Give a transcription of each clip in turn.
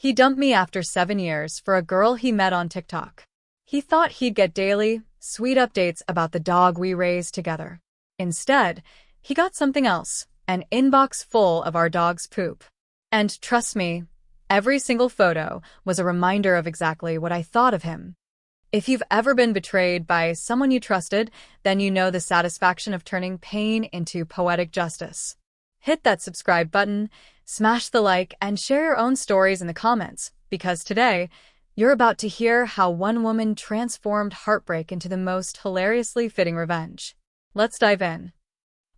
He dumped me after 7 years for a girl he met on TikTok. He thought he'd get daily, sweet updates about the dog we raised together. Instead, he got something else, an inbox full of our dog's poop. And trust me, every single photo was a reminder of exactly what I thought of him. If you've ever been betrayed by someone you trusted, then you know the satisfaction of turning pain into poetic justice. Hit that subscribe button, smash the like, and share your own stories in the comments, because today, you're about to hear how one woman transformed heartbreak into the most hilariously fitting revenge. Let's dive in.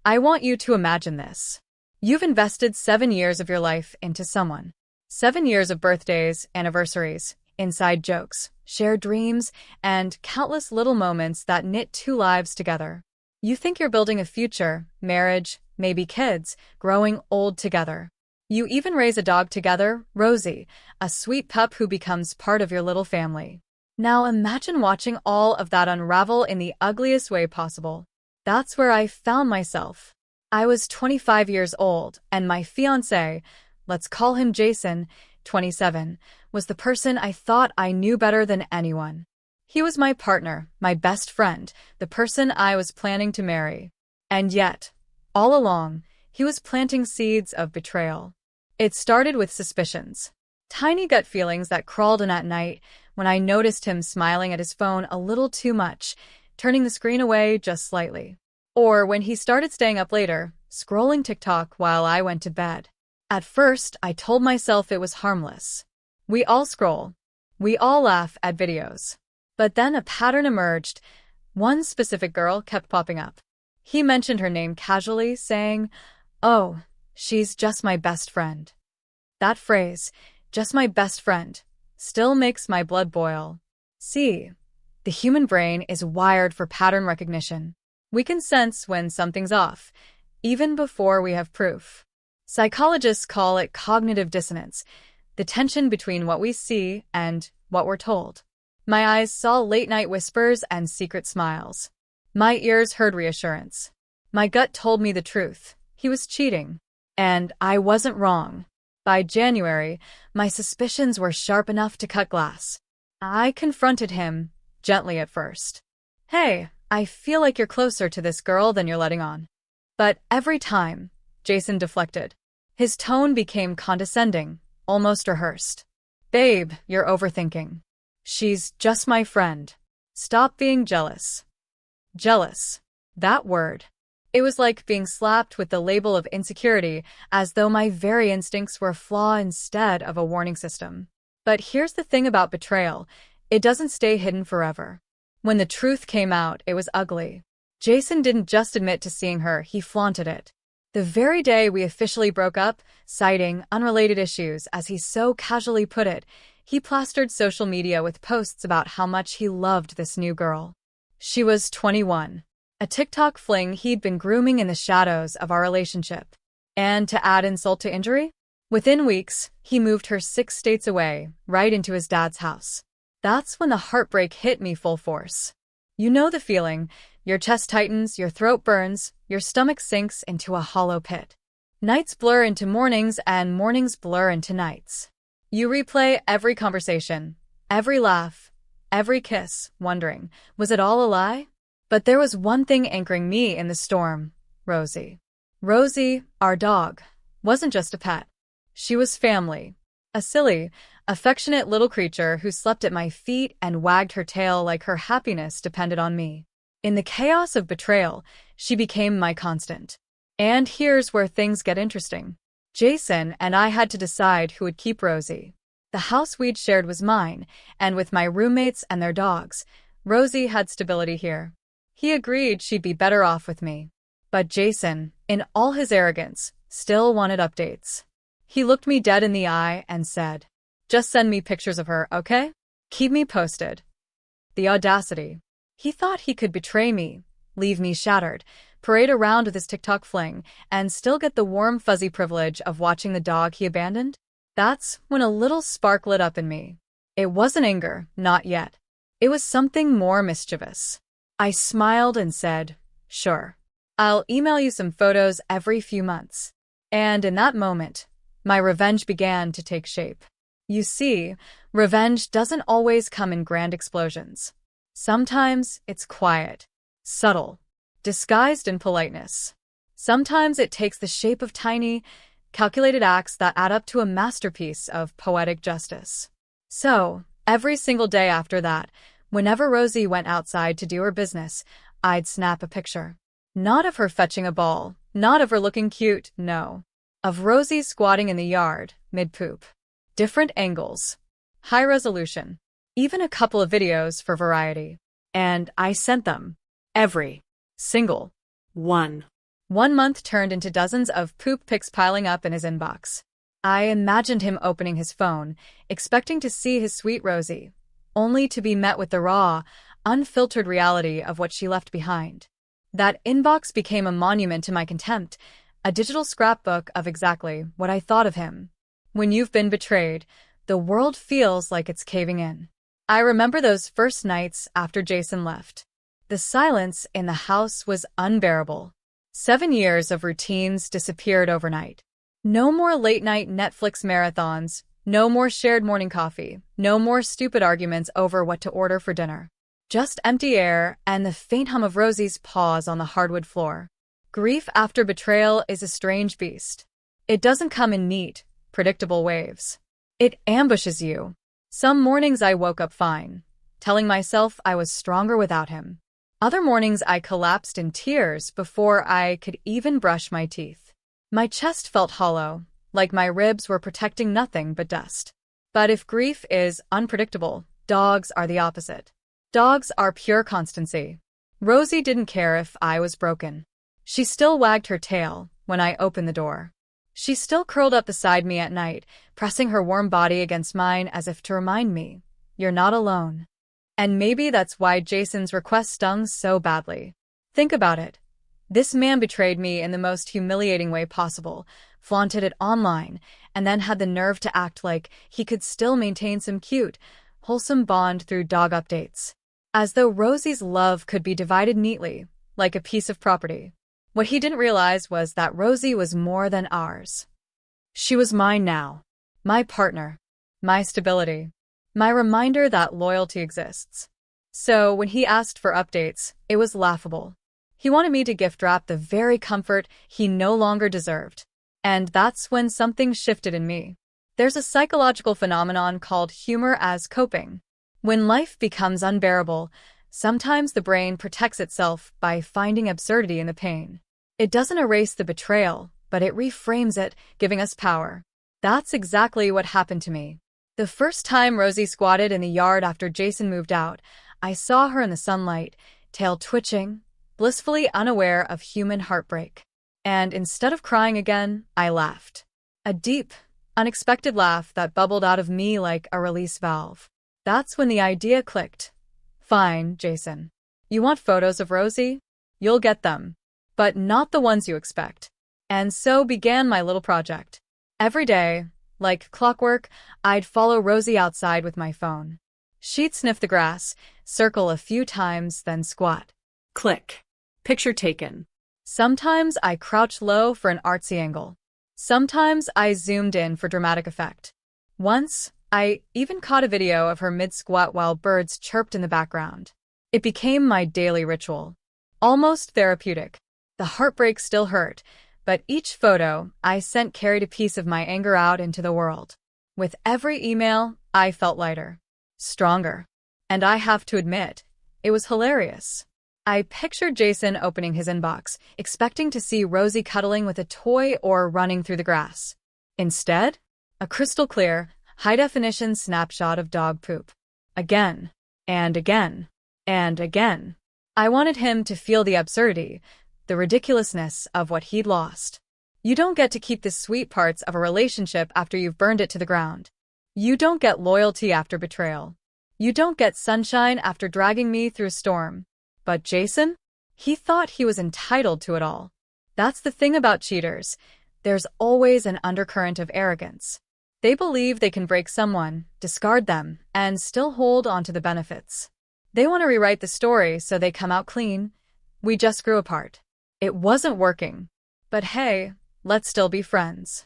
I want you to imagine this. You've invested 7 years of your life into someone. 7 years of birthdays, anniversaries, inside jokes, shared dreams, and countless little moments that knit two lives together. You think you're building a future, marriage, maybe kids, growing old together. You even raise a dog together, Rosie, a sweet pup who becomes part of your little family. Now imagine watching all of that unravel in the ugliest way possible. That's where I found myself. I was 25 years old, and my fiancé, let's call him Jason, 27, was the person I thought I knew better than anyone. He was my partner, my best friend, the person I was planning to marry. And yet, all along, he was planting seeds of betrayal. It started with suspicions. Tiny gut feelings that crawled in at night when I noticed him smiling at his phone a little too much, turning the screen away just slightly. Or when he started staying up later, scrolling TikTok while I went to bed. At first, I told myself it was harmless. We all scroll. We all laugh at videos. But then a pattern emerged. One specific girl kept popping up. He mentioned her name casually, saying, "Oh, she's just my best friend." That phrase, "just my best friend," still makes my blood boil. See, the human brain is wired for pattern recognition. We can sense when something's off, even before we have proof. Psychologists call it cognitive dissonance, the tension between what we see and what we're told. My eyes saw late-night whispers and secret smiles. My ears heard reassurance. My gut told me the truth. He was cheating. And I wasn't wrong. By January, my suspicions were sharp enough to cut glass. I confronted him, gently at first. "Hey, I feel like you're closer to this girl than you're letting on." But every time, Jason deflected. His tone became condescending, almost rehearsed. "Babe, you're overthinking. She's just my friend. Stop being jealous." Jealous. That word. It was like being slapped with the label of insecurity, as though my very instincts were a flaw instead of a warning system. But here's the thing about betrayal. It doesn't stay hidden forever. When the truth came out, it was ugly. Jason didn't just admit to seeing her, he flaunted it. The very day we officially broke up, citing unrelated issues, as he so casually put it, he plastered social media with posts about how much he loved this new girl. She was 21. A TikTok fling he'd been grooming in the shadows of our relationship. And to add insult to injury, within weeks, he moved her 6 states away, right into his dad's house. That's when the heartbreak hit me full force. You know the feeling. Your chest tightens, your throat burns, your stomach sinks into a hollow pit. Nights blur into mornings and mornings blur into nights. You replay every conversation, every laugh, every kiss, wondering, was it all a lie? But there was one thing anchoring me in the storm, Rosie. Rosie, our dog, wasn't just a pet. She was family. A silly, affectionate little creature who slept at my feet and wagged her tail like her happiness depended on me. In the chaos of betrayal, she became my constant. And here's where things get interesting. Jason and I had to decide who would keep Rosie. The house we'd shared was mine, and with my roommates and their dogs, Rosie had stability here. He agreed she'd be better off with me. But Jason, in all his arrogance, still wanted updates. He looked me dead in the eye and said, "Just send me pictures of her, okay? Keep me posted." The audacity. He thought he could betray me, leave me shattered, parade around with his TikTok fling, and still get the warm, fuzzy privilege of watching the dog he abandoned? That's when a little spark lit up in me. It wasn't anger, not yet. It was something more mischievous. I smiled and said, "Sure. I'll email you some photos every few months." And in that moment, my revenge began to take shape. You see, revenge doesn't always come in grand explosions. Sometimes it's quiet, subtle, disguised in politeness. Sometimes it takes the shape of tiny, calculated acts that add up to a masterpiece of poetic justice. So, every single day after that, whenever Rosie went outside to do her business, I'd snap a picture. Not of her fetching a ball, not of her looking cute, no. Of Rosie squatting in the yard, mid-poop. Different angles. High resolution. Even a couple of videos for variety. And I sent them. Every single one. 1 month turned into dozens of poop pics piling up in his inbox. I imagined him opening his phone, expecting to see his sweet Rosie, only to be met with the raw, unfiltered reality of what she left behind. That inbox became a monument to my contempt, a digital scrapbook of exactly what I thought of him. When you've been betrayed, the world feels like it's caving in. I remember those first nights after Jason left. The silence in the house was unbearable. 7 years of routines disappeared overnight. No more late-night Netflix marathons, no more shared morning coffee, no more stupid arguments over what to order for dinner. Just empty air and the faint hum of Rosie's paws on the hardwood floor. Grief after betrayal is a strange beast. It doesn't come in neat, predictable waves. It ambushes you. Some mornings I woke up fine, telling myself I was stronger without him. Other mornings I collapsed in tears before I could even brush my teeth. My chest felt hollow, like my ribs were protecting nothing but dust. But if grief is unpredictable, dogs are the opposite. Dogs are pure constancy. Rosie didn't care if I was broken. She still wagged her tail when I opened the door. She still curled up beside me at night, pressing her warm body against mine as if to remind me, "You're not alone." And maybe that's why Jason's request stung so badly. Think about it. This man betrayed me in the most humiliating way possible, flaunted it online, and then had the nerve to act like he could still maintain some cute, wholesome bond through dog updates. As though Rosie's love could be divided neatly, like a piece of property. What he didn't realize was that Rosie was more than ours. She was mine now. My partner. My stability. My reminder that loyalty exists. So when he asked for updates, it was laughable. He wanted me to gift wrap the very comfort he no longer deserved. And that's when something shifted in me. There's a psychological phenomenon called humor as coping. When life becomes unbearable, sometimes the brain protects itself by finding absurdity in the pain. It doesn't erase the betrayal, but it reframes it, giving us power. That's exactly what happened to me. The first time Rosie squatted in the yard after Jason moved out, I saw her in the sunlight, tail twitching, blissfully unaware of human heartbreak. And instead of crying again, I laughed. A deep, unexpected laugh that bubbled out of me like a release valve. That's when the idea clicked. Fine, Jason. You want photos of Rosie? You'll get them. But not the ones you expect. And so began my little project. Every day, like clockwork, I'd follow Rosie outside with my phone. She'd sniff the grass, circle a few times, then squat. Click. Picture taken. Sometimes I crouched low for an artsy angle. Sometimes I zoomed in for dramatic effect. Once, I even caught a video of her mid-squat while birds chirped in the background. It became my daily ritual. Almost therapeutic. The heartbreak still hurt, but each photo I sent carried a piece of my anger out into the world. With every email, I felt lighter, stronger. And I have to admit, it was hilarious. I pictured Jason opening his inbox, expecting to see Rosie cuddling with a toy or running through the grass. Instead, a crystal clear, high-definition snapshot of dog poop. Again, and again, and again. I wanted him to feel the absurdity, the ridiculousness of what he'd lost. You don't get to keep the sweet parts of a relationship after you've burned it to the ground. You don't get loyalty after betrayal. You don't get sunshine after dragging me through a storm. But Jason? He thought he was entitled to it all. That's the thing about cheaters. There's always an undercurrent of arrogance. They believe they can break someone, discard them, and still hold on to the benefits. They want to rewrite the story so they come out clean. We just grew apart. It wasn't working. But hey, let's still be friends.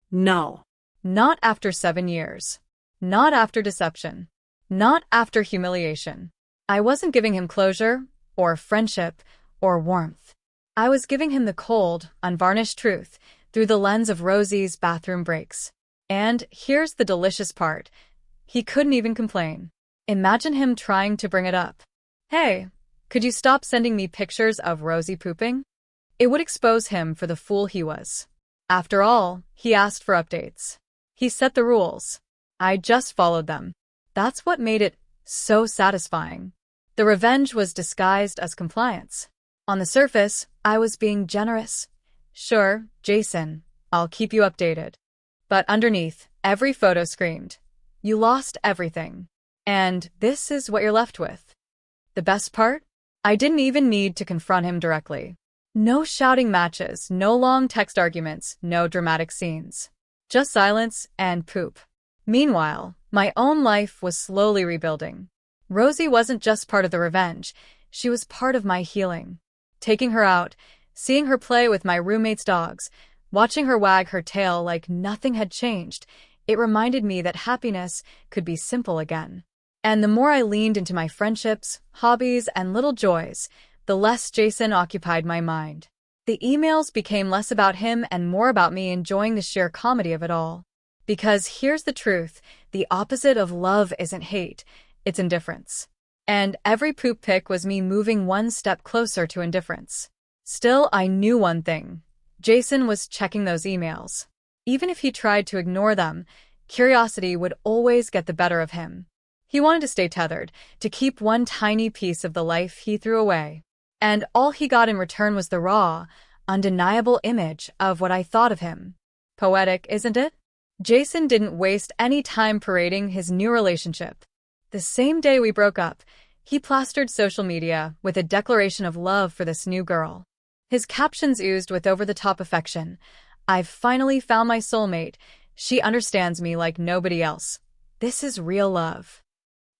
No. Not after 7 years. Not after deception. Not after humiliation. I wasn't giving him closure, or friendship, or warmth. I was giving him the cold, unvarnished truth through the lens of Rosie's bathroom breaks. And here's the delicious part. He couldn't even complain. Imagine him trying to bring it up. Hey, could you stop sending me pictures of Rosie pooping? It would expose him for the fool he was. After all, he asked for updates. He set the rules. I just followed them. That's what made it so satisfying. The revenge was disguised as compliance. On the surface, I was being generous. Sure, Jason, I'll keep you updated. But underneath, every photo screamed, you lost everything. And this is what you're left with. The best part? I didn't even need to confront him directly. No shouting matches, no long text arguments, no dramatic scenes. Just silence and poop. Meanwhile, my own life was slowly rebuilding. Rosie wasn't just part of the revenge, she was part of my healing. Taking her out, seeing her play with my roommate's dogs, watching her wag her tail like nothing had changed, it reminded me that happiness could be simple again. And the more I leaned into my friendships, hobbies, and little joys, the less Jason occupied my mind. The emails became less about him and more about me enjoying the sheer comedy of it all. Because here's the truth, the opposite of love isn't hate, it's indifference. And every poop pic was me moving one step closer to indifference. Still, I knew one thing. Jason was checking those emails. Even if he tried to ignore them, curiosity would always get the better of him. He wanted to stay tethered, to keep one tiny piece of the life he threw away. And all he got in return was the raw, undeniable image of what I thought of him. Poetic, isn't it? Jason didn't waste any time parading his new relationship. The same day we broke up, he plastered social media with a declaration of love for this new girl. His captions oozed with over-the-top affection. I've finally found my soulmate. She understands me like nobody else. This is real love.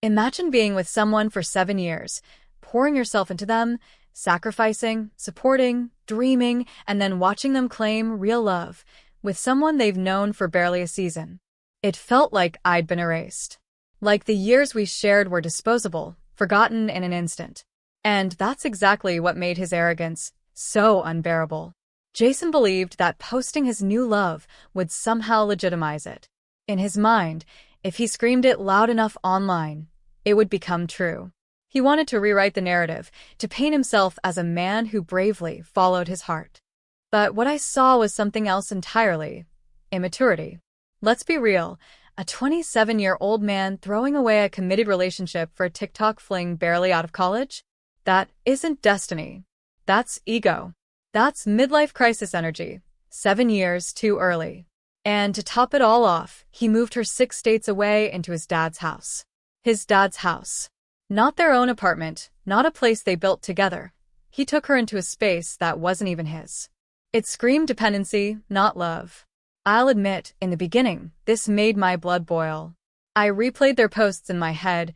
Imagine being with someone for 7 years, pouring yourself into them, sacrificing, supporting, dreaming, and then watching them claim real love with someone they've known for barely a season. It felt like I'd been erased. Like the years we shared were disposable, forgotten in an instant. And that's exactly what made his arrogance so unbearable. Jason believed that posting his new love would somehow legitimize it. In his mind, if he screamed it loud enough online, it would become true. He wanted to rewrite the narrative, to paint himself as a man who bravely followed his heart. But what I saw was something else entirely. Immaturity. Let's be real, a 27-year-old man throwing away a committed relationship for a TikTok fling barely out of college? That isn't destiny. That's ego. That's midlife crisis energy. 7 years too early. And to top it all off, he moved her 6 states away into his dad's house. His dad's house. Not their own apartment, not a place they built together. He took her into a space that wasn't even his. It screamed dependency, not love. I'll admit, in the beginning, this made my blood boil. I replayed their posts in my head,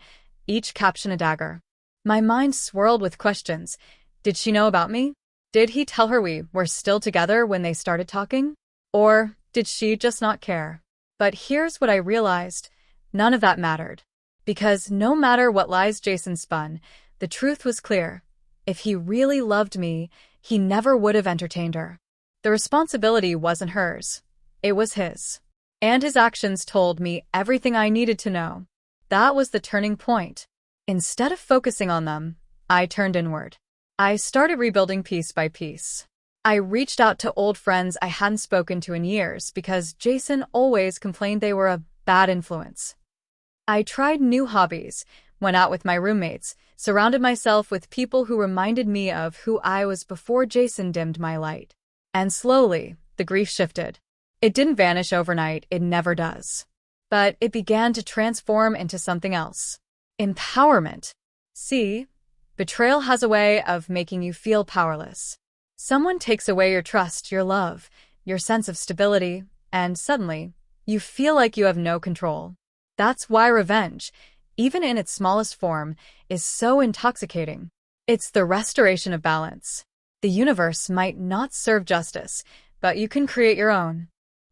each caption a dagger. My mind swirled with questions. Did she know about me? Did he tell her we were still together when they started talking? Or did she just not care? But here's what I realized. None of that mattered. Because no matter what lies Jason spun, the truth was clear. If he really loved me, he never would have entertained her. The responsibility wasn't hers. It was his. And his actions told me everything I needed to know. That was the turning point. Instead of focusing on them, I turned inward. I started rebuilding piece by piece. I reached out to old friends I hadn't spoken to in years because Jason always complained they were a bad influence. I tried new hobbies, went out with my roommates, surrounded myself with people who reminded me of who I was before Jason dimmed my light. And slowly, the grief shifted. It didn't vanish overnight, it never does. But it began to transform into something else. Empowerment. See, betrayal has a way of making you feel powerless. Someone takes away your trust, your love, your sense of stability, and suddenly, you feel like you have no control. That's why revenge, even in its smallest form, is so intoxicating. It's the restoration of balance. The universe might not serve justice, but you can create your own.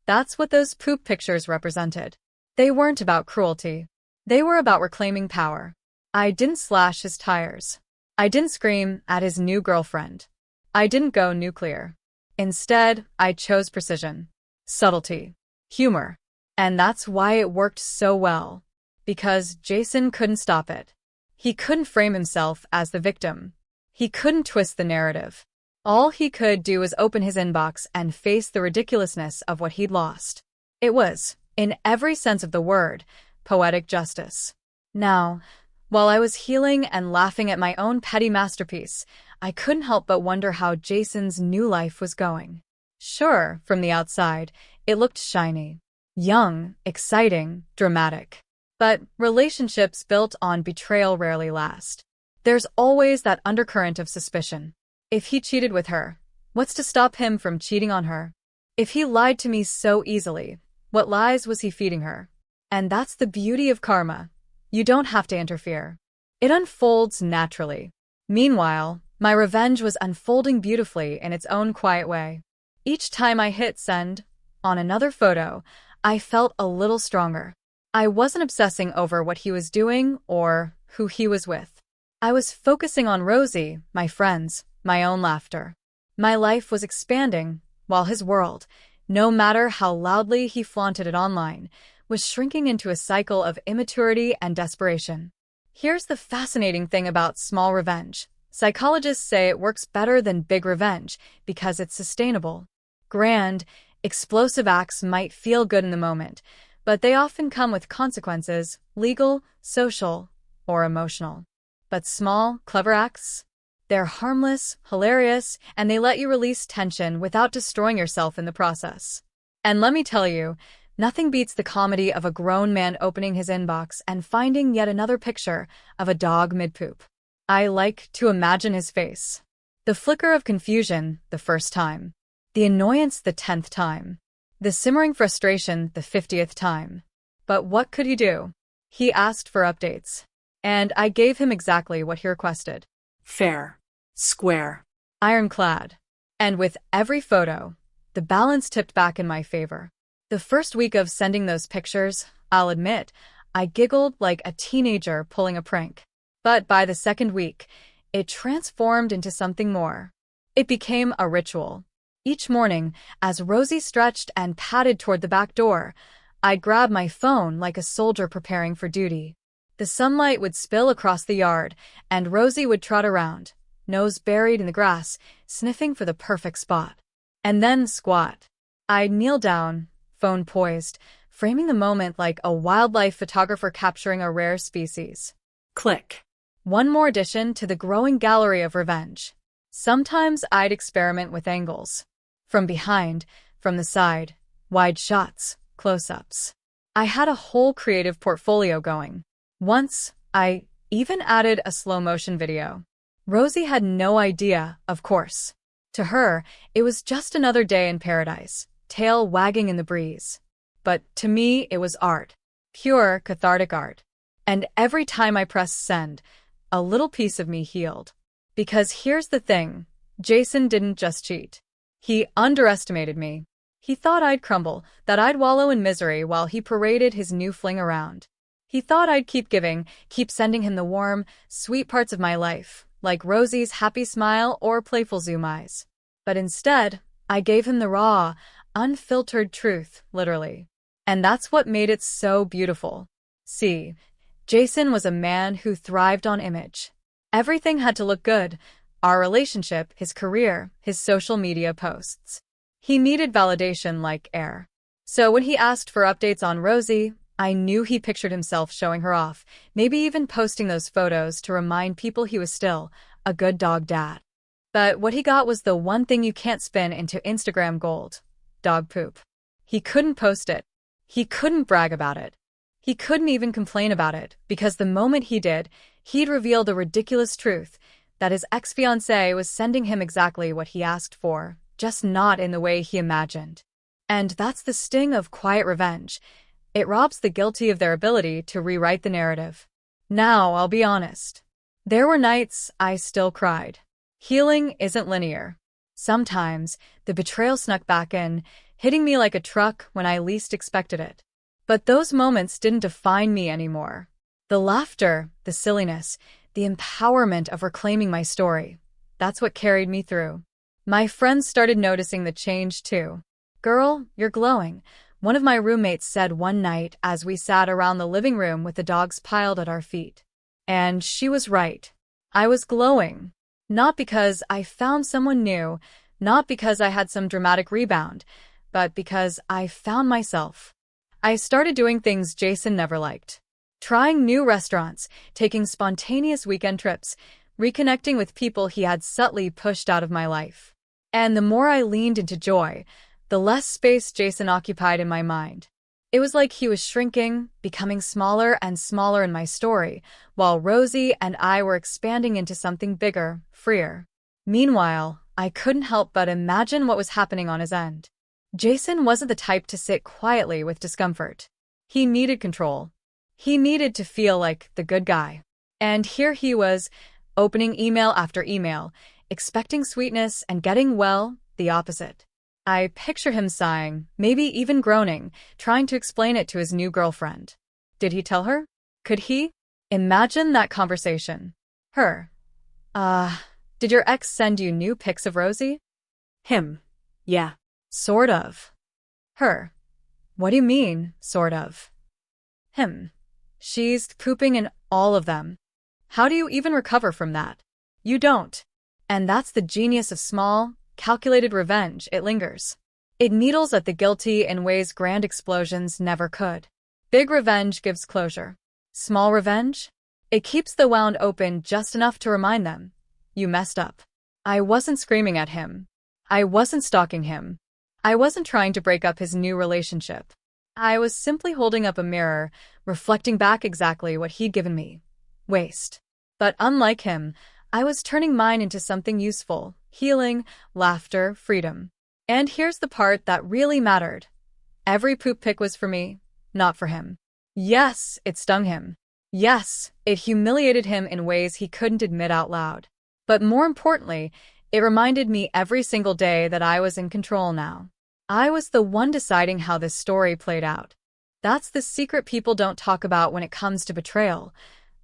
That's what those poop pictures represented. They weren't about cruelty. They were about reclaiming power. I didn't slash his tires. I didn't scream at his new girlfriend. I didn't go nuclear. Instead, I chose precision, subtlety, humor. And that's why it worked so well. Because Jason couldn't stop it. He couldn't frame himself as the victim. He couldn't twist the narrative. All he could do was open his inbox and face the ridiculousness of what he'd lost. It was, in every sense of the word, poetic justice. Now, while I was healing and laughing at my own petty masterpiece, I couldn't help but wonder how Jason's new life was going. Sure, from the outside, it looked shiny. Young, exciting, dramatic. But relationships built on betrayal rarely last. There's always that undercurrent of suspicion. If he cheated with her, what's to stop him from cheating on her? If he lied to me so easily, what lies was he feeding her? And that's the beauty of karma. You don't have to interfere. It unfolds naturally. Meanwhile, my revenge was unfolding beautifully in its own quiet way. Each time I hit send on another photo, I felt a little stronger. I wasn't obsessing over what he was doing or who he was with. I was focusing on Rosie, my friends, my own laughter. My life was expanding, while his world, no matter how loudly he flaunted it online, was shrinking into a cycle of immaturity and desperation. Here's the fascinating thing about small revenge. Psychologists say it works better than big revenge because it's sustainable. Grand, explosive acts might feel good in the moment, but they often come with consequences, legal, social, or emotional. But small, clever acts? They're harmless, hilarious, and they let you release tension without destroying yourself in the process. And let me tell you, nothing beats the comedy of a grown man opening his inbox and finding yet another picture of a dog mid-poop. I like to imagine his face. The flicker of confusion the first time. The annoyance the 10th time. The simmering frustration the 50th time. But what could he do? He asked for updates. And I gave him exactly what he requested. Fair. Square. Ironclad. And with every photo, the balance tipped back in my favor. The first week of sending those pictures, I'll admit, I giggled like a teenager pulling a prank. But by the second week, it transformed into something more. It became a ritual. Each morning, as Rosie stretched and padded toward the back door, I'd grab my phone like a soldier preparing for duty. The sunlight would spill across the yard, and Rosie would trot around, nose buried in the grass, sniffing for the perfect spot. And then squat. I'd kneel down, phone poised, framing the moment like a wildlife photographer capturing a rare species. Click. One more addition to the growing gallery of revenge. Sometimes I'd experiment with angles. From behind, from the side, wide shots, close-ups. I had a whole creative portfolio going. Once, I even added a slow-motion video. Rosie had no idea, of course. To her, it was just another day in paradise, tail wagging in the breeze. But to me, it was art. Pure, cathartic art. And every time I pressed send, a little piece of me healed. Because here's the thing, Jason didn't just cheat. He underestimated me. He thought I'd crumble, that I'd wallow in misery while he paraded his new fling around. He thought I'd keep giving, keep sending him the warm, sweet parts of my life, like Rosie's happy smile or playful zoom eyes. But instead, I gave him the raw, unfiltered truth, literally. And that's what made it so beautiful. See, Jason was a man who thrived on image. Everything had to look good. Our relationship, his career, his social media posts. He needed validation like air. So when he asked for updates on Rosie, I knew he pictured himself showing her off, maybe even posting those photos to remind people he was still a good dog dad. But what he got was the one thing you can't spin into Instagram gold: dog poop. He couldn't post it. He couldn't brag about it. He couldn't even complain about it, because the moment he did, he'd reveal the ridiculous truth that his ex-fiancée was sending him exactly what he asked for, just not in the way he imagined. And that's the sting of quiet revenge. It robs the guilty of their ability to rewrite the narrative. Now, I'll be honest. There were nights I still cried. Healing isn't linear. Sometimes, the betrayal snuck back in, hitting me like a truck when I least expected it. But those moments didn't define me anymore. The laughter, the silliness, the empowerment of reclaiming my story, that's what carried me through. My friends started noticing the change too. "Girl, you're glowing," one of my roommates said one night as we sat around the living room with the dogs piled at our feet. And she was right. I was glowing. Not because I found someone new, not because I had some dramatic rebound, but because I found myself. I started doing things Jason never liked. Trying new restaurants, taking spontaneous weekend trips, reconnecting with people he had subtly pushed out of my life. And the more I leaned into joy, the less space Jason occupied in my mind. It was like he was shrinking, becoming smaller and smaller in my story, while Rosie and I were expanding into something bigger, freer. Meanwhile, I couldn't help but imagine what was happening on his end. Jason wasn't the type to sit quietly with discomfort. He needed control. He needed to feel like the good guy. And here he was, opening email after email, expecting sweetness and getting, well, the opposite. I picture him sighing, maybe even groaning, trying to explain it to his new girlfriend. Did he tell her? Could he? Imagine that conversation. Her. Did your ex send you new pics of Rosie? Him. Yeah. Sort of. Her. What do you mean, sort of? Him. She's pooping in all of them. How do you even recover from that? You don't. And that's the genius of small, calculated revenge. It lingers. It needles at the guilty in ways grand explosions never could. Big revenge gives closure. Small revenge? It keeps the wound open just enough to remind them, you messed up. I wasn't screaming at him. I wasn't stalking him. I wasn't trying to break up his new relationship. I was simply holding up a mirror, reflecting back exactly what he'd given me. Waste. But unlike him, I was turning mine into something useful, healing, laughter, freedom. And here's the part that really mattered. Every poop pic was for me, not for him. Yes, it stung him. Yes, it humiliated him in ways he couldn't admit out loud. But more importantly, it reminded me every single day that I was in control now. I was the one deciding how this story played out. That's the secret people don't talk about when it comes to betrayal.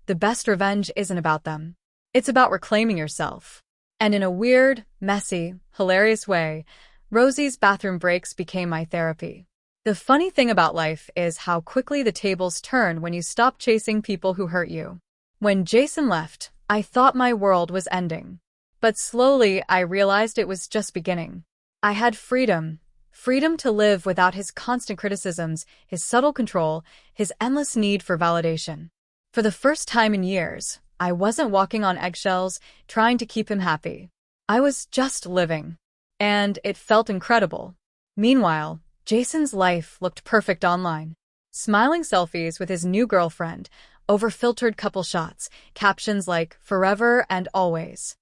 The best revenge isn't about them. It's about reclaiming yourself. And in a weird, messy, hilarious way, Rosie's bathroom breaks became my therapy. The funny thing about life is how quickly the tables turn when you stop chasing people who hurt you. When Jason left, I thought my world was ending. But slowly, I realized it was just beginning. I had freedom. Freedom to live without his constant criticisms, his subtle control, his endless need for validation. For the first time in years, I wasn't walking on eggshells, trying to keep him happy. I was just living. And it felt incredible. Meanwhile, Jason's life looked perfect online. Smiling selfies with his new girlfriend, over-filtered couple shots, captions like forever and always.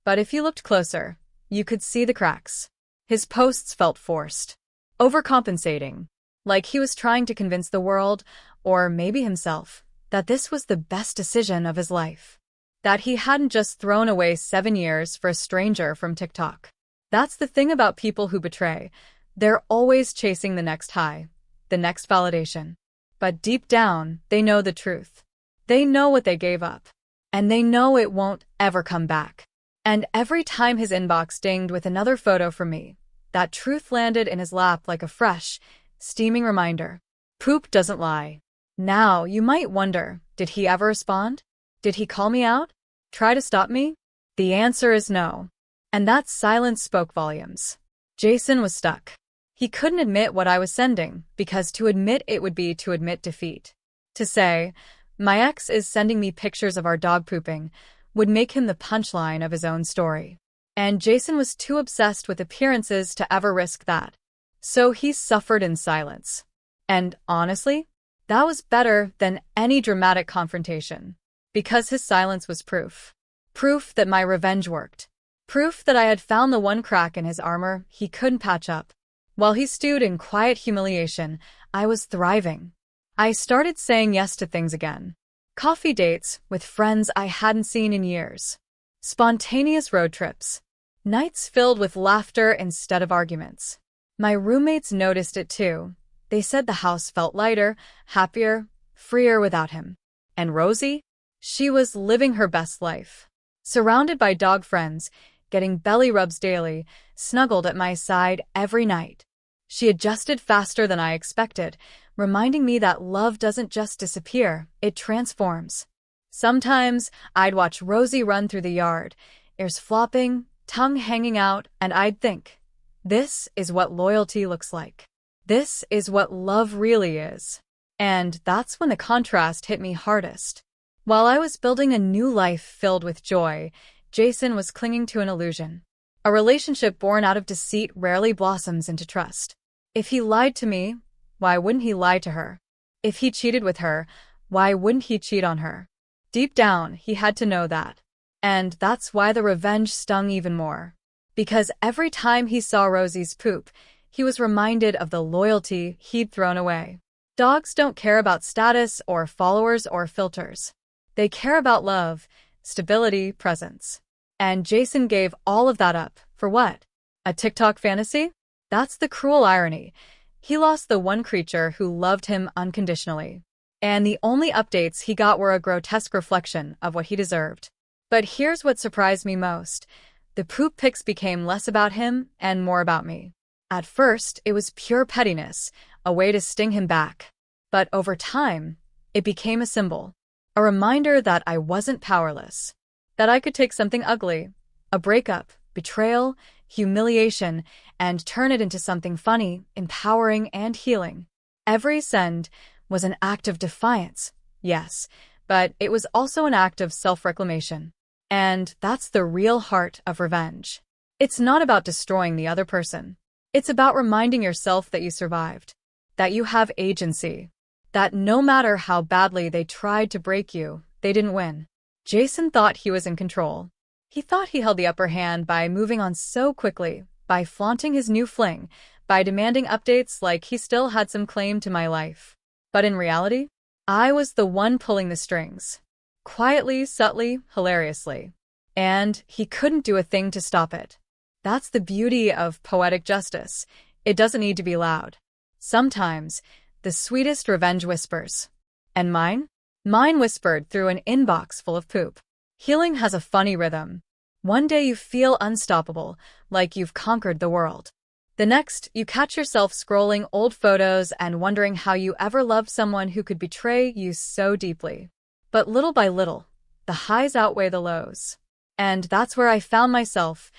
But if you looked closer, you could see the cracks. His posts felt forced, overcompensating, like he was trying to convince the world, or maybe himself, that this was the best decision of his life. That he hadn't just thrown away 7 years for a stranger from TikTok. That's the thing about people who betray. They're always chasing the next high, the next validation. But deep down, they know the truth. They know what they gave up. And they know it won't ever come back. And every time his inbox dinged with another photo from me, that truth landed in his lap like a fresh, steaming reminder. Poop doesn't lie. Now, you might wonder, did he ever respond? Did he call me out? Try to stop me? The answer is no. And that silence spoke volumes. Jason was stuck. He couldn't admit what I was sending, because to admit it would be to admit defeat. To say, my ex is sending me pictures of our dog pooping, would make him the punchline of his own story. And Jason was too obsessed with appearances to ever risk that. So he suffered in silence. And honestly, that was better than any dramatic confrontation. Because his silence was proof. Proof that my revenge worked. Proof that I had found the one crack in his armor he couldn't patch up. While he stewed in quiet humiliation, I was thriving. I started saying yes to things again. Coffee dates with friends I hadn't seen in years. Spontaneous road trips. Nights filled with laughter instead of arguments. My roommates noticed it too. They said the house felt lighter, happier, freer without him. And Rosie? She was living her best life. Surrounded by dog friends, getting belly rubs daily, snuggled at my side every night. She adjusted faster than I expected, reminding me that love doesn't just disappear, it transforms. Sometimes I'd watch Rosie run through the yard, ears flopping, tongue hanging out, and I'd think, this is what loyalty looks like. This is what love really is. And that's when the contrast hit me hardest. While I was building a new life filled with joy, Jason was clinging to an illusion. A relationship born out of deceit rarely blossoms into trust. If he lied to me, why wouldn't he lie to her? If he cheated with her, why wouldn't he cheat on her? Deep down, he had to know that. And that's why the revenge stung even more. Because every time he saw Rosie's poop, he was reminded of the loyalty he'd thrown away. Dogs don't care about status or followers or filters. They care about love, stability, presence. And Jason gave all of that up, for what? A TikTok fantasy? That's the cruel irony. He lost the one creature who loved him unconditionally. And the only updates he got were a grotesque reflection of what he deserved. But here's what surprised me most. The poop pics became less about him and more about me. At first, it was pure pettiness, a way to sting him back. But over time, it became a symbol. A reminder that I wasn't powerless. That I could take something ugly, a breakup, betrayal, humiliation, and turn it into something funny, empowering, and healing. Every send was an act of defiance, yes, but it was also an act of self-reclamation. And that's the real heart of revenge. It's not about destroying the other person. It's about reminding yourself that you survived, that you have agency, that no matter how badly they tried to break you, they didn't win. Jason thought he was in control. He thought he held the upper hand by moving on so quickly, by flaunting his new fling, by demanding updates like he still had some claim to my life. But in reality, I was the one pulling the strings. Quietly, subtly, hilariously. And he couldn't do a thing to stop it. That's the beauty of poetic justice. It doesn't need to be loud. Sometimes, the sweetest revenge whispers. And mine? Mine whispered through an inbox full of poop. Healing has a funny rhythm. One day you feel unstoppable, like you've conquered the world. The next, you catch yourself scrolling old photos and wondering how you ever loved someone who could betray you so deeply. But little by little, the highs outweigh the lows. And that's where I found myself,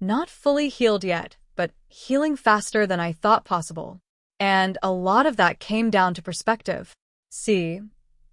not fully healed yet, but healing faster than I thought possible. And a lot of that came down to perspective. See,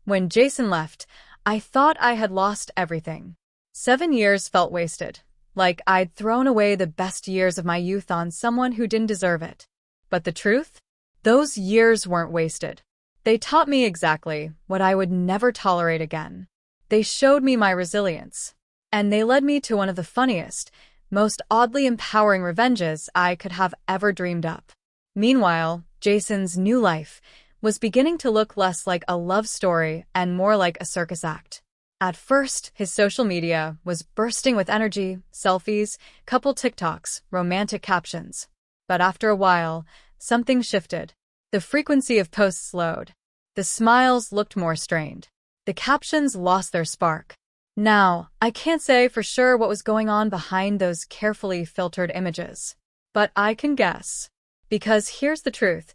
when Jason left, I thought I had lost everything. 7 years felt wasted, like I'd thrown away the best years of my youth on someone who didn't deserve it. But the truth? Those years weren't wasted. They taught me exactly what I would never tolerate again. They showed me my resilience. And they led me to one of the funniest, most oddly empowering revenges I could have ever dreamed up. Meanwhile, Jason's new life was beginning to look less like a love story and more like a circus act. At first, his social media was bursting with energy, selfies, couple TikToks, romantic captions. But after a while, something shifted. The frequency of posts slowed. The smiles looked more strained. The captions lost their spark. Now, I can't say for sure what was going on behind those carefully filtered images. But I can guess. Because here's the truth.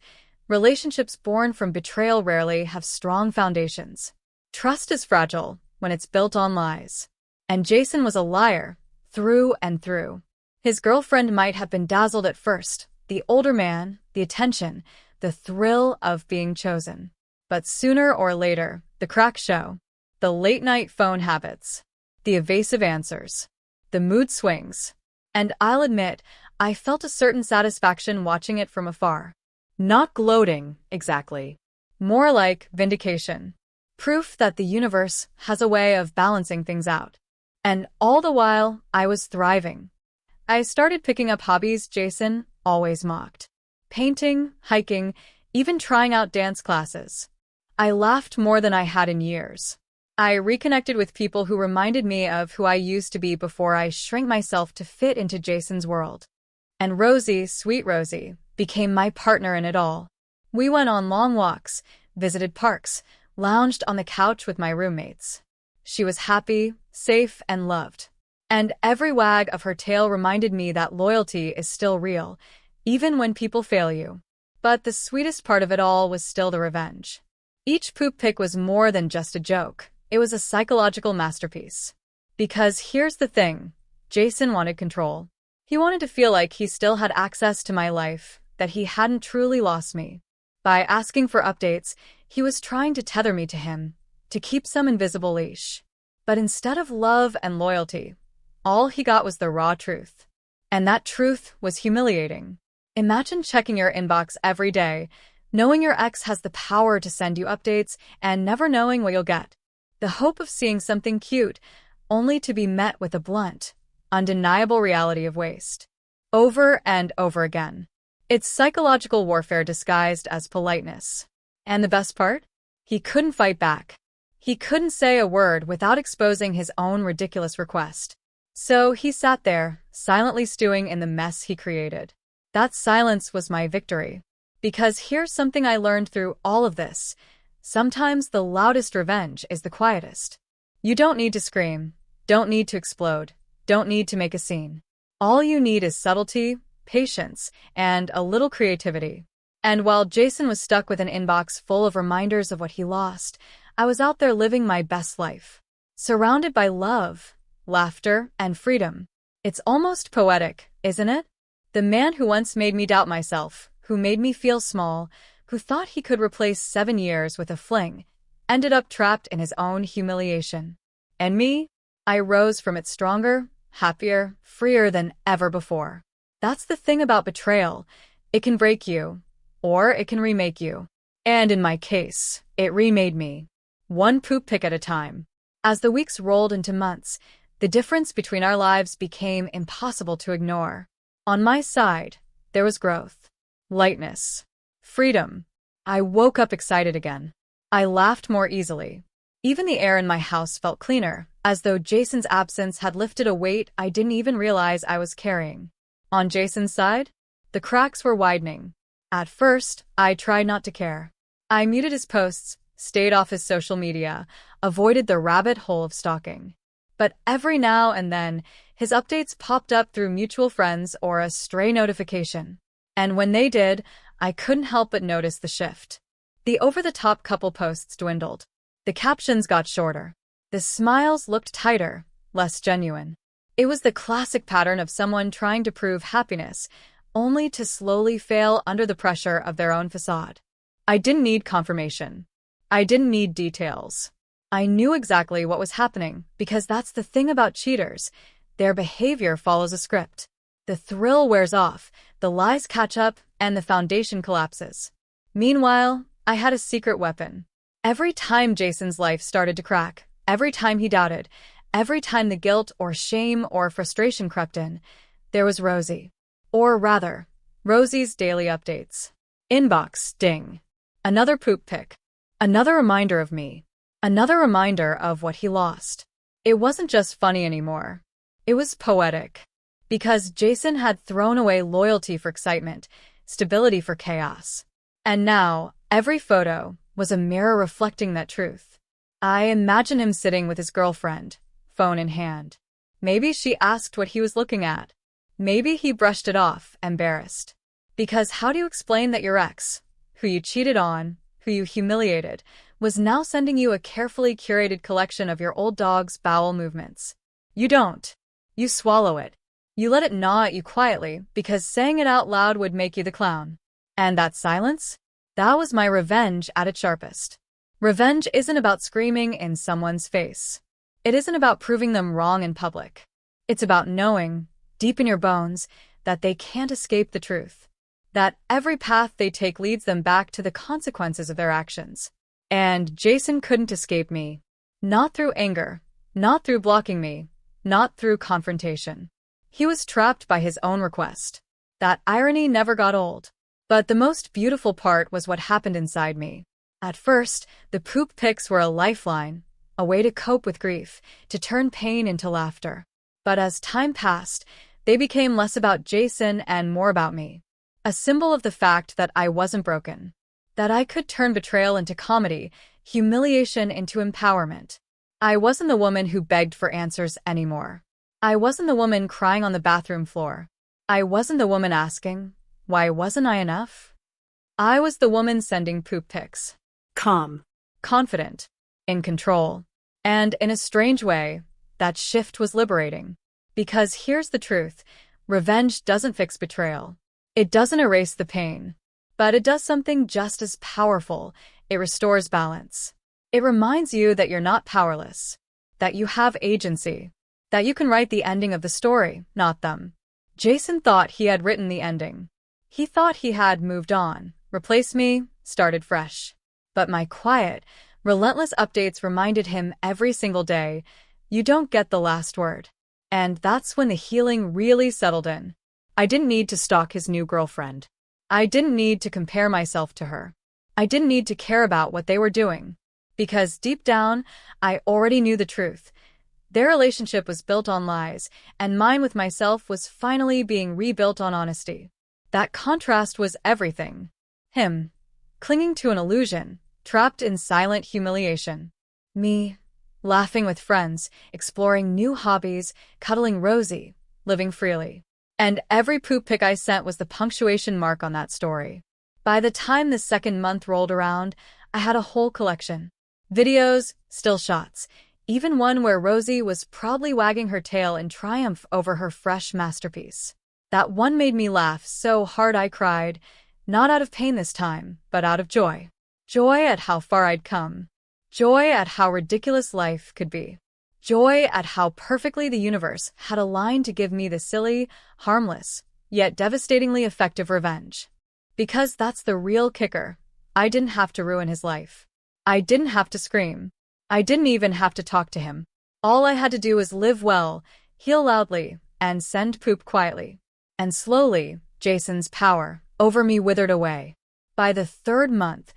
Relationships born from betrayal rarely have strong foundations. Trust is fragile when it's built on lies. And Jason was a liar, through and through. His girlfriend might have been dazzled at first, the older man, the attention, the thrill of being chosen. But sooner or later, the cracks show. The late-night phone habits, the evasive answers, the mood swings. And I'll admit, I felt a certain satisfaction watching it from afar. Not gloating, exactly. More like vindication. Proof that the universe has a way of balancing things out. And all the while, I was thriving. I started picking up hobbies Jason always mocked. Painting, hiking, even trying out dance classes. I laughed more than I had in years. I reconnected with people who reminded me of who I used to be before I shrank myself to fit into Jason's world. And Rosie, sweet Rosie, became my partner in it all. We went on long walks, visited parks, lounged on the couch with my roommates. She was happy, safe, and loved. And every wag of her tail reminded me that loyalty is still real, even when people fail you. But the sweetest part of it all was still the revenge. Each poop pic was more than just a joke. It was a psychological masterpiece. Because here's the thing, Jason wanted control. He wanted to feel like he still had access to my life, that he hadn't truly lost me. By asking for updates, he was trying to tether me to him, to keep some invisible leash. But instead of love and loyalty, all he got was the raw truth. And that truth was humiliating. Imagine checking your inbox every day, knowing your ex has the power to send you updates and never knowing what you'll get. The hope of seeing something cute, only to be met with a blunt, undeniable reality of waste. Over and over again. It's psychological warfare disguised as politeness. And the best part? He couldn't fight back. He couldn't say a word without exposing his own ridiculous request. So he sat there, silently stewing in the mess he created. That silence was my victory. Because here's something I learned through all of this. Sometimes the loudest revenge is the quietest. You don't need to scream, don't need to explode, don't need to make a scene. All you need is subtlety, patience, and a little creativity. And while Jason was stuck with an inbox full of reminders of what he lost, I was out there living my best life. Surrounded by love, laughter, and freedom. It's almost poetic, isn't it? The man who once made me doubt myself, who made me feel small, who thought he could replace 7 years with a fling, ended up trapped in his own humiliation. And me? I rose from it stronger, happier, freer than ever before. That's the thing about betrayal. It can break you, or it can remake you. And in my case, it remade me. One poop pic at a time. As the weeks rolled into months, the difference between our lives became impossible to ignore. On my side, there was growth, lightness, freedom. I woke up excited again. I laughed more easily. Even the air in my house felt cleaner, as though Jason's absence had lifted a weight I didn't even realize I was carrying. On Jason's side, the cracks were widening. At first, I tried not to care. I muted his posts, stayed off his social media, avoided the rabbit hole of stalking. But every now and then, his updates popped up through mutual friends or a stray notification. And when they did, I couldn't help but notice the shift. The over-the-top couple posts dwindled. The captions got shorter. The smiles looked tighter, less genuine. It was the classic pattern of someone trying to prove happiness, only to slowly fail under the pressure of their own facade. I didn't need confirmation. I didn't need details. I knew exactly what was happening, because that's the thing about cheaters. Their behavior follows a script. The thrill wears off, the lies catch up, and the foundation collapses. Meanwhile, I had a secret weapon. Every time Jason's life started to crack, every time he doubted, every time the guilt or shame or frustration crept in, there was Rosie. Or rather, Rosie's daily updates. Inbox, ding. Another poop pic. Another reminder of me. Another reminder of what he lost. It wasn't just funny anymore. It was poetic. Because Jason had thrown away loyalty for excitement, stability for chaos. And now, every photo was a mirror reflecting that truth. I imagine him sitting with his girlfriend, phone in hand. Maybe she asked what he was looking at. Maybe he brushed it off, embarrassed. Because how do you explain that your ex, who you cheated on, who you humiliated, was now sending you a carefully curated collection of your old dog's bowel movements? You don't. You swallow it. You let it gnaw at you quietly, because saying it out loud would make you the clown. And that silence? That was my revenge at its sharpest. Revenge isn't about screaming in someone's face. It isn't about proving them wrong in public. It's about knowing, deep in your bones, that they can't escape the truth. That every path they take leads them back to the consequences of their actions. And Jason couldn't escape me. Not through anger, not through blocking me, not through confrontation. He was trapped by his own request. That irony never got old. But the most beautiful part was what happened inside me. At first, the poop pics were a lifeline, a way to cope with grief, to turn pain into laughter. But as time passed, they became less about Jason and more about me. A symbol of the fact that I wasn't broken. That I could turn betrayal into comedy, humiliation into empowerment. I wasn't the woman who begged for answers anymore. I wasn't the woman crying on the bathroom floor. I wasn't the woman asking, why wasn't I enough? I was the woman sending poop pics. Calm. Confident. In control. And in a strange way, that shift was liberating. Because here's the truth, revenge doesn't fix betrayal. It doesn't erase the pain. But it does something just as powerful. It restores balance. It reminds you that you're not powerless. That you have agency. That you can write the ending of the story, not them. Jason thought he had written the ending. He thought he had moved on, replaced me, started fresh. But my quiet, relentless updates reminded him every single day, you don't get the last word. And that's when the healing really settled in. I didn't need to stalk his new girlfriend. I didn't need to compare myself to her. I didn't need to care about what they were doing. Because deep down, I already knew the truth. Their relationship was built on lies, and mine with myself was finally being rebuilt on honesty. That contrast was everything. Him, clinging to an illusion, trapped in silent humiliation. Me, laughing with friends, exploring new hobbies, cuddling Rosie, living freely. And every poop pic I sent was the punctuation mark on that story. By the time the second month rolled around, I had a whole collection. Videos, still shots, even one where Rosie was proudly wagging her tail in triumph over her fresh masterpiece. That one made me laugh so hard I cried, not out of pain this time, but out of joy. Joy at how far I'd come. Joy at how ridiculous life could be. Joy at how perfectly the universe had aligned to give me the silly, harmless, yet devastatingly effective revenge. Because that's the real kicker. I didn't have to ruin his life. I didn't have to scream. I didn't even have to talk to him. All I had to do was live well, heal loudly, and send poop quietly. And slowly, Jason's power over me withered away. By the third month,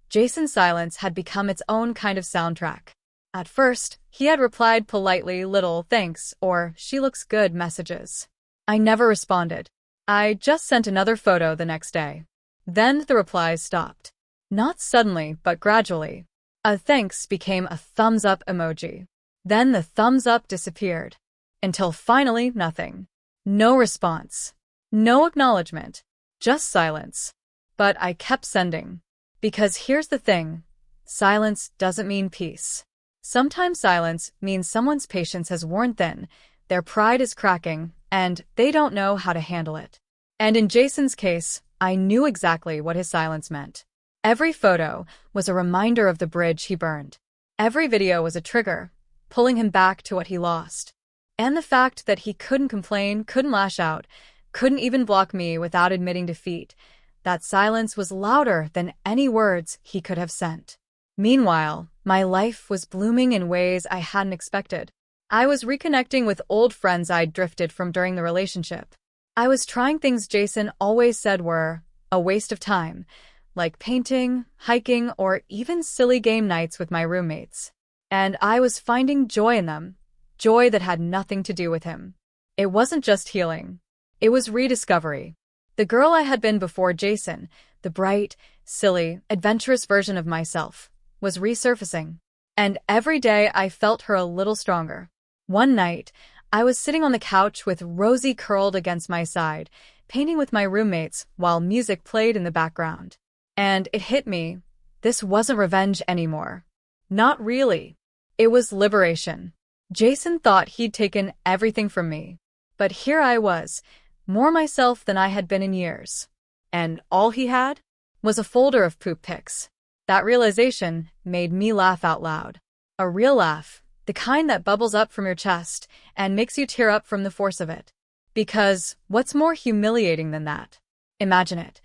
Jason's silence had become its own kind of soundtrack. At first, he had replied politely little thanks or she looks good messages. I never responded. I just sent another photo the next day. Then the replies stopped. Not suddenly, but gradually. A thanks became a thumbs up emoji. Then the thumbs up disappeared. Until finally nothing. No response. No acknowledgement. Just silence. But I kept sending. Because here's the thing. Silence doesn't mean peace. Sometimes silence means someone's patience has worn thin, their pride is cracking, and they don't know how to handle it. And in Jason's case, I knew exactly what his silence meant. Every photo was a reminder of the bridge he burned. Every video was a trigger, pulling him back to what he lost. And the fact that he couldn't complain, couldn't lash out, couldn't even block me without admitting defeat, that silence was louder than any words he could have sent. Meanwhile, my life was blooming in ways I hadn't expected. I was reconnecting with old friends I'd drifted from during the relationship. I was trying things Jason always said were a waste of time, like painting, hiking, or even silly game nights with my roommates. And I was finding joy in them, joy that had nothing to do with him. It wasn't just healing. It was rediscovery. The girl I had been before Jason, the bright, silly, adventurous version of myself, was resurfacing. And every day I felt her a little stronger. One night, I was sitting on the couch with Rosie curled against my side, painting with my roommates while music played in the background. And it hit me. This wasn't revenge anymore. Not really. It was liberation. Jason thought he'd taken everything from me. But here I was, more myself than I had been in years. And all he had was a folder of poop pics. That realization made me laugh out loud. A real laugh, the kind that bubbles up from your chest and makes you tear up from the force of it. Because what's more humiliating than that? Imagine it.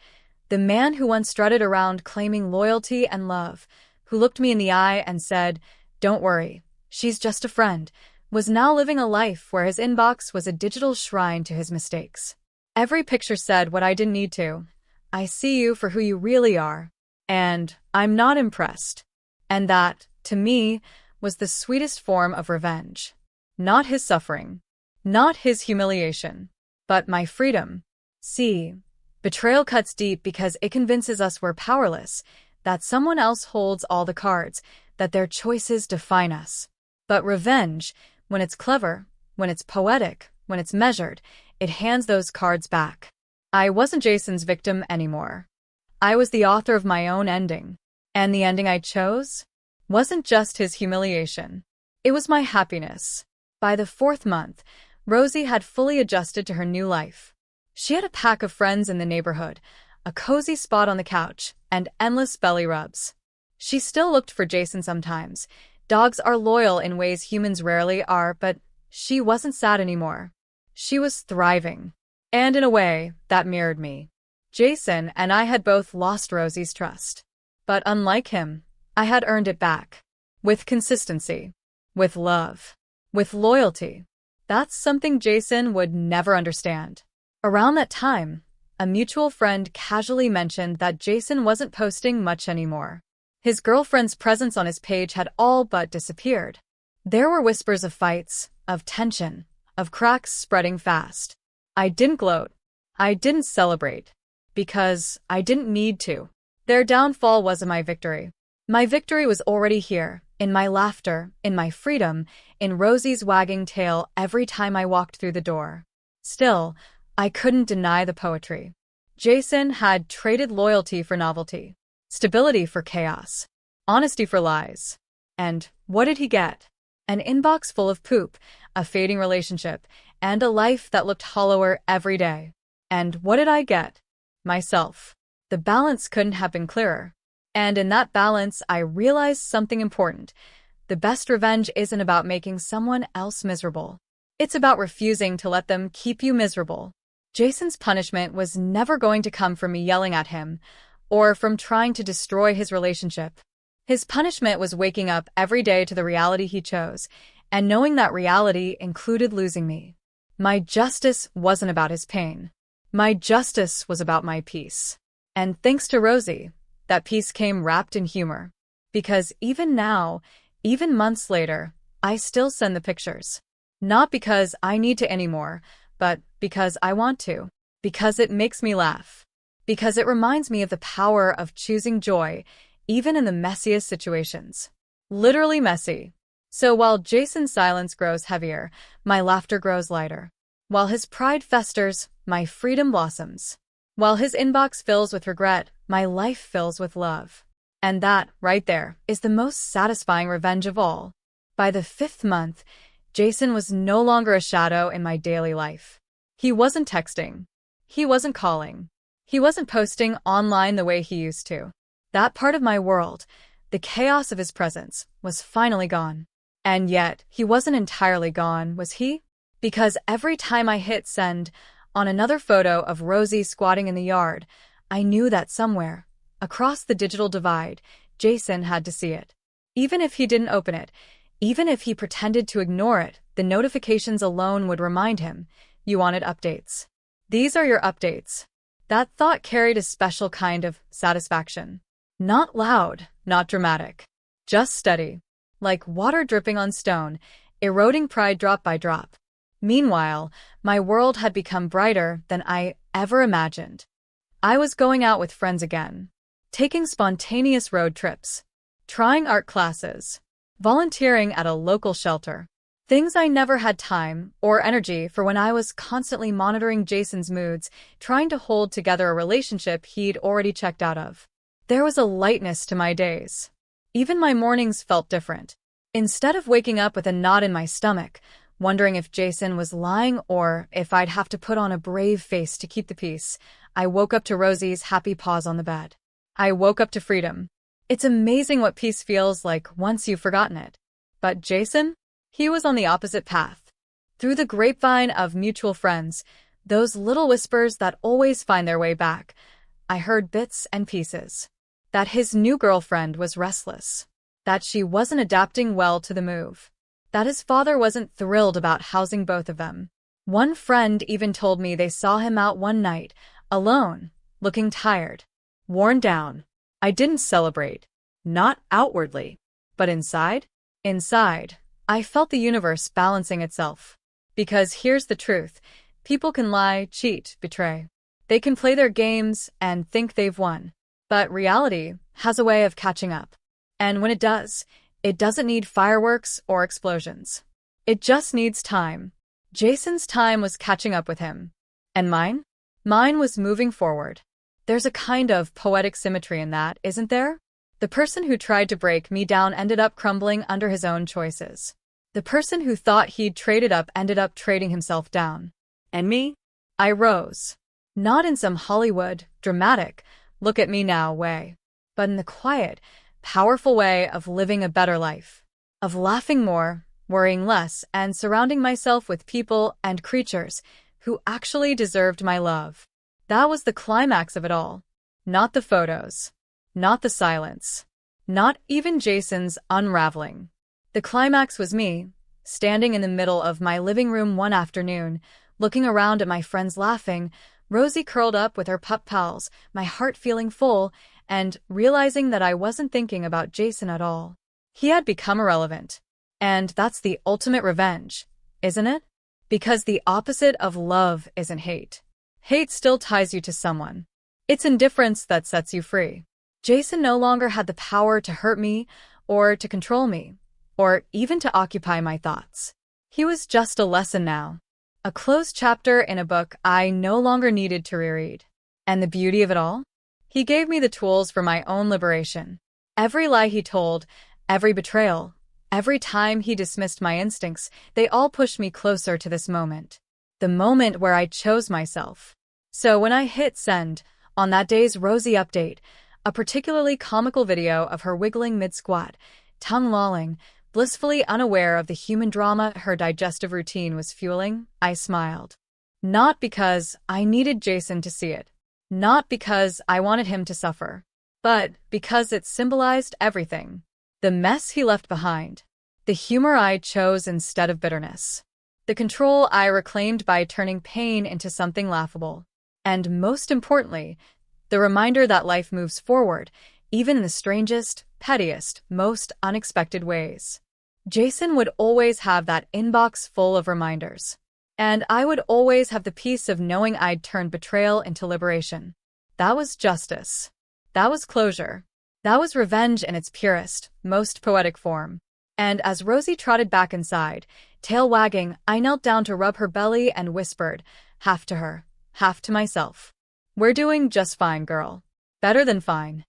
The man who once strutted around claiming loyalty and love, who looked me in the eye and said, "Don't worry, she's just a friend," was now living a life where his inbox was a digital shrine to his mistakes. Every picture said what I didn't need to. I see you for who you really are. And I'm not impressed. And that, to me, was the sweetest form of revenge. Not his suffering. Not his humiliation. But my freedom. See, betrayal cuts deep because it convinces us we're powerless, that someone else holds all the cards, that their choices define us. But revenge, when it's clever, when it's poetic, when it's measured, it hands those cards back. I wasn't Jason's victim anymore. I was the author of my own ending. And the ending I chose wasn't just his humiliation. It was my happiness. By the 4th month, Rosie had fully adjusted to her new life. She had a pack of friends in the neighborhood, a cozy spot on the couch, and endless belly rubs. She still looked for Jason sometimes. Dogs are loyal in ways humans rarely are, but she wasn't sad anymore. She was thriving. And in a way, that mirrored me. Jason and I had both lost Rosie's trust. But unlike him, I had earned it back. With consistency. With love. With loyalty. That's something Jason would never understand. Around that time, a mutual friend casually mentioned that Jason wasn't posting much anymore. His girlfriend's presence on his page had all but disappeared. There were whispers of fights, of tension, of cracks spreading fast. I didn't gloat. I didn't celebrate. Because I didn't need to. Their downfall wasn't my victory. My victory was already here, in my laughter, in my freedom, in Rosie's wagging tail every time I walked through the door. Still, I couldn't deny the poetry. Jason had traded loyalty for novelty, stability for chaos, honesty for lies. And what did he get? An inbox full of poop, a fading relationship, and a life that looked hollower every day. And what did I get? Myself. The balance couldn't have been clearer. And in that balance, I realized something important. The best revenge isn't about making someone else miserable. It's about refusing to let them keep you miserable. Jason's punishment was never going to come from me yelling at him, or from trying to destroy his relationship. His punishment was waking up every day to the reality he chose, and knowing that reality included losing me. My justice wasn't about his pain. My justice was about my peace. And thanks to Rosie, that peace came wrapped in humor. Because even now, even months later, I still send the pictures. Not because I need to anymore, but because I want to. Because it makes me laugh. Because it reminds me of the power of choosing joy, even in the messiest situations. Literally messy. So while Jason's silence grows heavier, my laughter grows lighter. While his pride festers, my freedom blossoms. While his inbox fills with regret, my life fills with love. And that, right there, is the most satisfying revenge of all. By the 5th month, Jason was no longer a shadow in my daily life. He wasn't texting. He wasn't calling. He wasn't posting online the way he used to. That part of my world, the chaos of his presence, was finally gone. And yet, he wasn't entirely gone, was he? Because every time I hit send on another photo of Rosie squatting in the yard, I knew that somewhere, across the digital divide, Jason had to see it. Even if he didn't open it, even if he pretended to ignore it, the notifications alone would remind him, you wanted updates. These are your updates. That thought carried a special kind of satisfaction. Not loud, not dramatic. Just steady. Like water dripping on stone, eroding pride drop by drop. Meanwhile, my world had become brighter than I ever imagined. I was going out with friends again. Taking spontaneous road trips. Trying art classes. Volunteering at a local shelter. Things I never had time or energy for when I was constantly monitoring Jason's moods, trying to hold together a relationship he'd already checked out of. There was a lightness to my days. Even my mornings felt different. Instead of waking up with a knot in my stomach, wondering if Jason was lying or if I'd have to put on a brave face to keep the peace, I woke up to Rosie's happy paws on the bed. I woke up to freedom. It's amazing what peace feels like once you've forgotten it. But Jason? He was on the opposite path. Through the grapevine of mutual friends, those little whispers that always find their way back, I heard bits and pieces. That his new girlfriend was restless. That she wasn't adapting well to the move. That his father wasn't thrilled about housing both of them. One friend even told me they saw him out one night, alone, looking tired, worn down. I didn't celebrate. Not outwardly. But inside? Inside, I felt the universe balancing itself. Because here's the truth. People can lie, cheat, betray. They can play their games and think they've won. But reality has a way of catching up. And when it does, it doesn't need fireworks or explosions. It just needs time. Jason's time was catching up with him. And mine? Mine was moving forward. There's a kind of poetic symmetry in that, isn't there? The person who tried to break me down ended up crumbling under his own choices. The person who thought he'd traded up ended up trading himself down. And me? I rose. Not in some Hollywood, dramatic, look at me now way, but in the quiet, powerful way of living a better life. Of laughing more, worrying less, and surrounding myself with people and creatures who actually deserved my love. That was the climax of it all. Not the photos. Not the silence. Not even Jason's unraveling. The climax was me, standing in the middle of my living room one afternoon, looking around at my friends laughing, Rosie curled up with her pup pals, my heart feeling full, and realizing that I wasn't thinking about Jason at all. He had become irrelevant. And that's the ultimate revenge, isn't it? Because the opposite of love isn't hate. Hate still ties you to someone. It's indifference that sets you free. Jason no longer had the power to hurt me, or to control me, or even to occupy my thoughts. He was just a lesson now. A closed chapter in a book I no longer needed to reread. And the beauty of it all? He gave me the tools for my own liberation. Every lie he told, every betrayal, every time he dismissed my instincts, they all pushed me closer to this moment. The moment where I chose myself. So when I hit send, on that day's Rosie update, a particularly comical video of her wiggling mid-squat, tongue lolling, blissfully unaware of the human drama her digestive routine was fueling, I smiled. Not because I needed Jason to see it. Not because I wanted him to suffer. But because it symbolized everything. The mess he left behind. The humor I chose instead of bitterness. The control I reclaimed by turning pain into something laughable. And most importantly, the reminder that life moves forward, even in the strangest, pettiest, most unexpected ways. Jason would always have that inbox full of reminders. And I would always have the peace of knowing I'd turned betrayal into liberation. That was justice. That was closure. That was revenge in its purest, most poetic form. And as Rosie trotted back inside, tail wagging, I knelt down to rub her belly and whispered, half to her, half to myself. We're doing just fine, girl. Better than fine.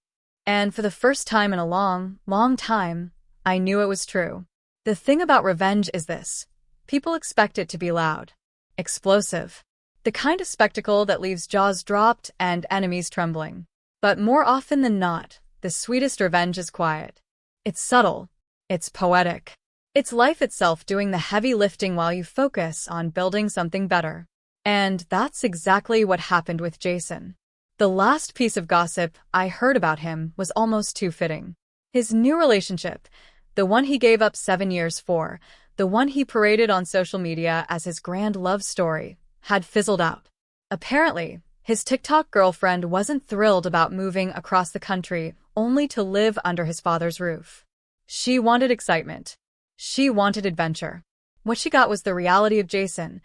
And for the first time in a long, long time, I knew it was true. The thing about revenge is this. People expect it to be loud. Explosive. The kind of spectacle that leaves jaws dropped and enemies trembling. But more often than not, the sweetest revenge is quiet. It's subtle. It's poetic. It's life itself doing the heavy lifting while you focus on building something better. And that's exactly what happened with Jason. The last piece of gossip I heard about him was almost too fitting. His new relationship, the one he gave up 7 years for, the one he paraded on social media as his grand love story, had fizzled out. Apparently, his TikTok girlfriend wasn't thrilled about moving across the country only to live under his father's roof. She wanted excitement. She wanted adventure. What she got was the reality of Jason,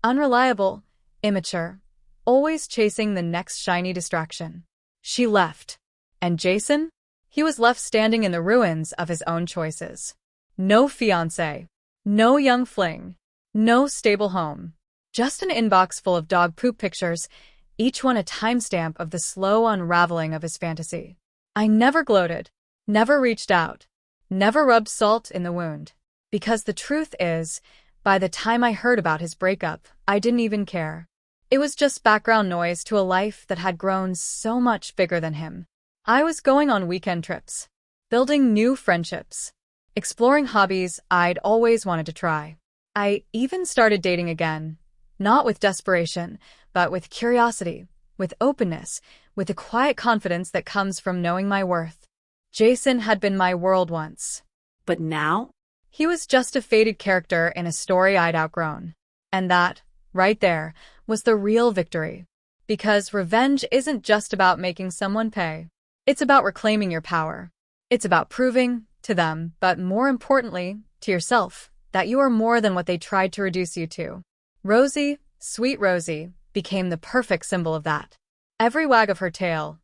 unreliable, immature, always chasing the next shiny distraction. She left. And Jason? He was left standing in the ruins of his own choices. No fiancé. No young fling. No stable home. Just an inbox full of dog poop pictures, each one a timestamp of the slow unraveling of his fantasy. I never gloated. Never reached out. Never rubbed salt in the wound. Because the truth is, by the time I heard about his breakup, I didn't even care. It was just background noise to a life that had grown so much bigger than him. I was going on weekend trips, building new friendships, exploring hobbies I'd always wanted to try. I even started dating again, not with desperation, but with curiosity, with openness, with the quiet confidence that comes from knowing my worth. Jason had been my world once. But now? He was just a faded character in a story I'd outgrown. And that, right there, was the real victory. Because revenge isn't just about making someone pay. It's about reclaiming your power. It's about proving, to them, but more importantly, to yourself, that you are more than what they tried to reduce you to. Rosie, sweet Rosie, became the perfect symbol of that. Every wag of her tail,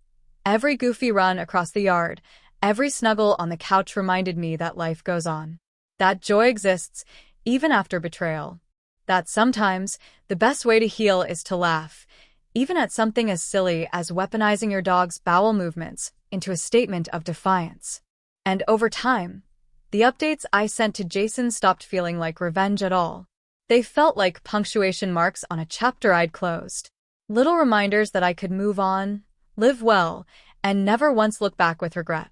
Every goofy run across the yard, every snuggle on the couch reminded me that life goes on. That joy exists, even after betrayal. That sometimes, the best way to heal is to laugh, even at something as silly as weaponizing your dog's bowel movements into a statement of defiance. And over time, the updates I sent to Jason stopped feeling like revenge at all. They felt like punctuation marks on a chapter I'd closed. Little reminders that I could move on, live well, and never once look back with regret.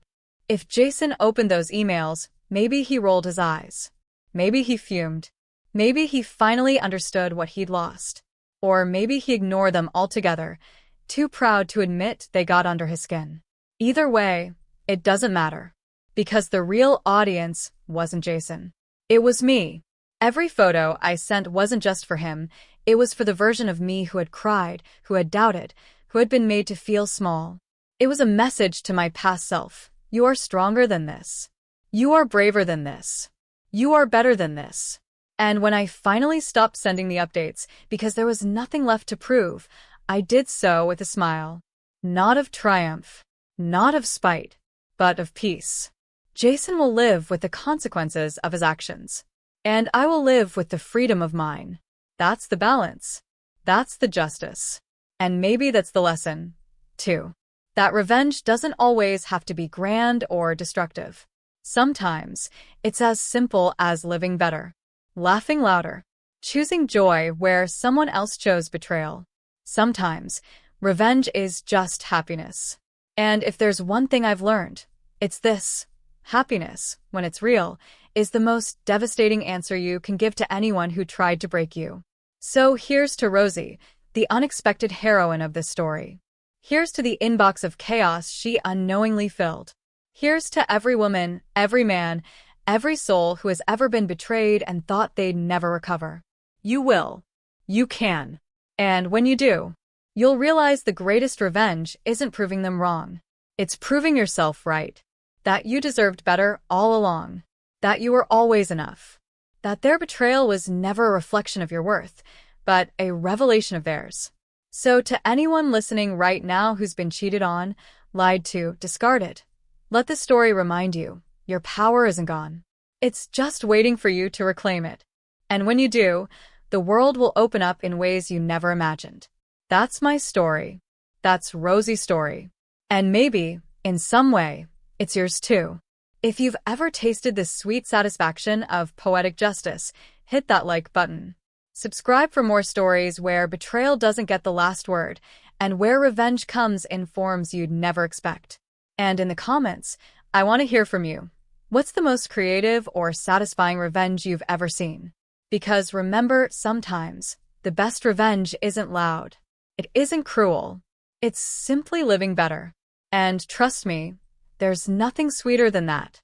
If Jason opened those emails, maybe he rolled his eyes. Maybe he fumed. Maybe he finally understood what he'd lost. Or maybe he ignored them altogether, too proud to admit they got under his skin. Either way, it doesn't matter. Because the real audience wasn't Jason. It was me. Every photo I sent wasn't just for him, it was for the version of me who had cried, who had doubted, who had been made to feel small. It was a message to my past self. You are stronger than this. You are braver than this. You are better than this. And when I finally stopped sending the updates because there was nothing left to prove, I did so with a smile. Not of triumph, not of spite, but of peace. Jason will live with the consequences of his actions. And I will live with the freedom of mine. That's the balance. That's the justice. And maybe that's the lesson, too. That revenge doesn't always have to be grand or destructive. Sometimes, it's as simple as living better, laughing louder, choosing joy where someone else chose betrayal. Sometimes, revenge is just happiness. And if there's one thing I've learned, it's this. Happiness, when it's real, is the most devastating answer you can give to anyone who tried to break you. So here's to Rosie, the unexpected heroine of this story. Here's to the inbox of chaos she unknowingly filled. Here's to every woman, every man, every soul who has ever been betrayed and thought they'd never recover. You will. You can. And when you do, you'll realize the greatest revenge isn't proving them wrong. It's proving yourself right. That you deserved better all along. That you were always enough. That their betrayal was never a reflection of your worth, but a revelation of theirs. So to anyone listening right now who's been cheated on, lied to, discarded, let this story remind you, your power isn't gone. It's just waiting for you to reclaim it. And when you do, the world will open up in ways you never imagined. That's my story. That's Rosie's story. And maybe, in some way, it's yours too. If you've ever tasted the sweet satisfaction of poetic justice, hit that like button. Subscribe for more stories where betrayal doesn't get the last word and where revenge comes in forms you'd never expect. And in the comments, I want to hear from you. What's the most creative or satisfying revenge you've ever seen? Because remember, sometimes, the best revenge isn't loud. It isn't cruel. It's simply living better. And trust me, there's nothing sweeter than that.